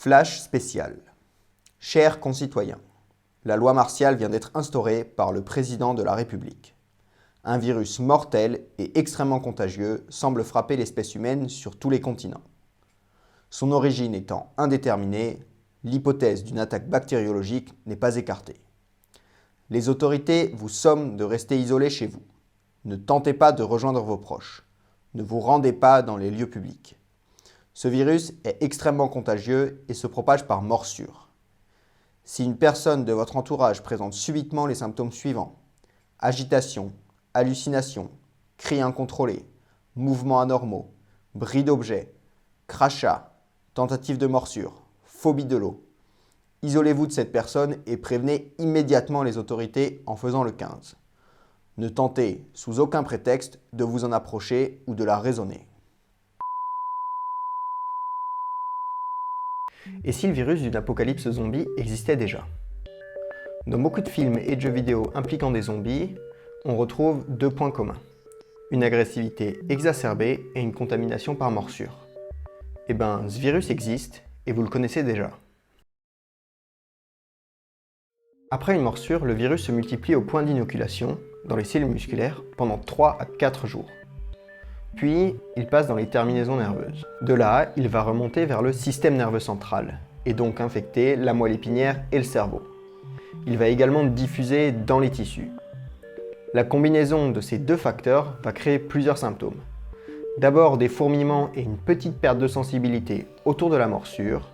Flash spécial. Chers concitoyens, la loi martiale vient d'être instaurée par le président de la République. Un virus mortel et extrêmement contagieux semble frapper l'espèce humaine sur tous les continents. Son origine étant indéterminée, l'hypothèse d'une attaque bactériologique n'est pas écartée. Les autorités vous somment de rester isolés chez vous. Ne tentez pas de rejoindre vos proches. Ne vous rendez pas dans les lieux publics. Ce virus est extrêmement contagieux et se propage par morsure. Si une personne de votre entourage présente subitement les symptômes suivants: agitation, hallucination, cris incontrôlés, mouvements anormaux, bris d'objets, crachats, tentative de morsure, phobie de l'eau, isolez-vous de cette personne et prévenez immédiatement les autorités en faisant le 15. Ne tentez, sous aucun prétexte, de vous en approcher ou de la raisonner. Et si le virus d'une apocalypse zombie existait déjà? Dans beaucoup de films et de jeux vidéo impliquant des zombies, on retrouve deux points communs. Une agressivité exacerbée et une contamination par morsure. Eh ben, ce virus existe et vous le connaissez déjà. Après une morsure, le virus se multiplie au point d'inoculation, dans les cellules musculaires, pendant 3 à 4 jours. Puis, il passe dans les terminaisons nerveuses. De là, il va remonter vers le système nerveux central, et donc infecter la moelle épinière et le cerveau. Il va également diffuser dans les tissus. La combinaison de ces deux facteurs va créer plusieurs symptômes. D'abord des fourmillements et une petite perte de sensibilité autour de la morsure,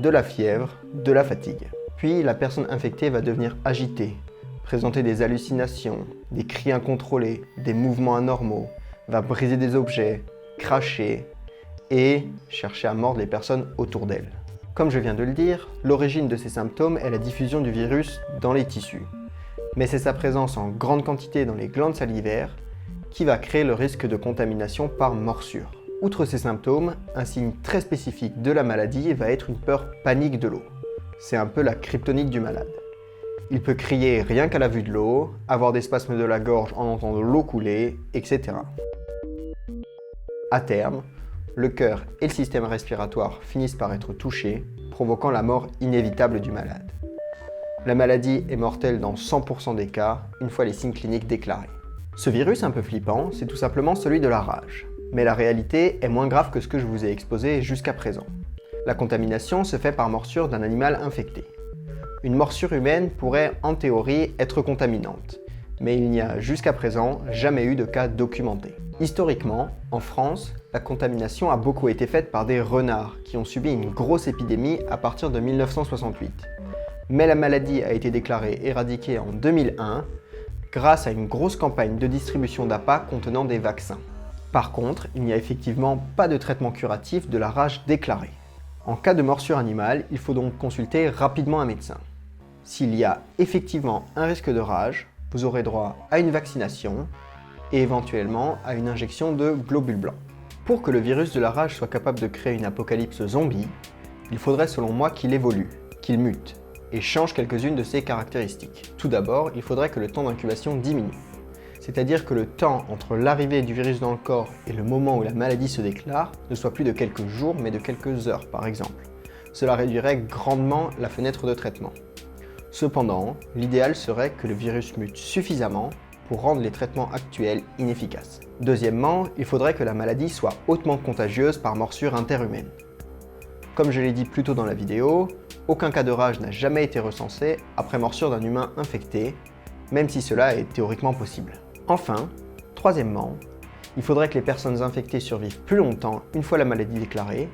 de la fièvre, de la fatigue. Puis la personne infectée va devenir agitée, présenter des hallucinations, des cris incontrôlés, des mouvements anormaux, va briser des objets, cracher et chercher à mordre les personnes autour d'elle. Comme je viens de le dire, l'origine de ces symptômes est la diffusion du virus dans les tissus. Mais c'est sa présence en grande quantité dans les glandes salivaires qui va créer le risque de contamination par morsure. Outre ces symptômes, un signe très spécifique de la maladie va être une peur panique de l'eau. C'est un peu la kryptonite du malade. Il peut crier rien qu'à la vue de l'eau, avoir des spasmes de la gorge en entendant l'eau couler, etc. À terme, le cœur et le système respiratoire finissent par être touchés, provoquant la mort inévitable du malade. La maladie est mortelle dans 100% des cas, une fois les signes cliniques déclarés. Ce virus un peu flippant, c'est tout simplement celui de la rage. Mais la réalité est moins grave que ce que je vous ai exposé jusqu'à présent. La contamination se fait par morsure d'un animal infecté. Une morsure humaine pourrait, en théorie, être contaminante, mais il n'y a jusqu'à présent jamais eu de cas documentés. Historiquement, en France, la contamination a beaucoup été faite par des renards qui ont subi une grosse épidémie à partir de 1968. Mais la maladie a été déclarée éradiquée en 2001 grâce à une grosse campagne de distribution d'appâts contenant des vaccins. Par contre, il n'y a effectivement pas de traitement curatif de la rage déclaré. En cas de morsure animale, il faut donc consulter rapidement un médecin. S'il y a effectivement un risque de rage, vous aurez droit à une vaccination et éventuellement à une injection de globules blancs. Pour que le virus de la rage soit capable de créer une apocalypse zombie, il faudrait selon moi qu'il évolue, qu'il mute et change quelques-unes de ses caractéristiques. Tout d'abord, il faudrait que le temps d'incubation diminue. C'est-à-dire que le temps entre l'arrivée du virus dans le corps et le moment où la maladie se déclare ne soit plus de quelques jours mais de quelques heures par exemple. Cela réduirait grandement la fenêtre de traitement. Cependant, l'idéal serait que le virus mute suffisamment pour rendre les traitements actuels inefficaces. Deuxièmement, il faudrait que la maladie soit hautement contagieuse par morsure interhumaine. Comme je l'ai dit plus tôt dans la vidéo, aucun cas de rage n'a jamais été recensé après morsure d'un humain infecté, même si cela est théoriquement possible. Enfin, troisièmement, il faudrait que les personnes infectées survivent plus longtemps une fois la maladie déclarée,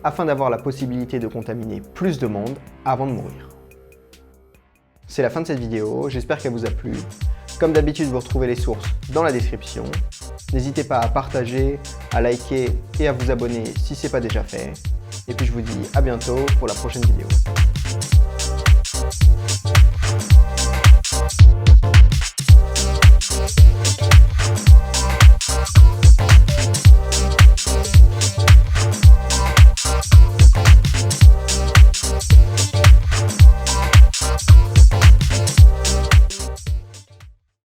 afin d'avoir la possibilité de contaminer plus de monde avant de mourir. C'est la fin de cette vidéo, j'espère qu'elle vous a plu. Comme d'habitude, vous retrouvez les sources dans la description. N'hésitez pas à partager, à liker et à vous abonner si ce n'est pas déjà fait. Et puis je vous dis à bientôt pour la prochaine vidéo.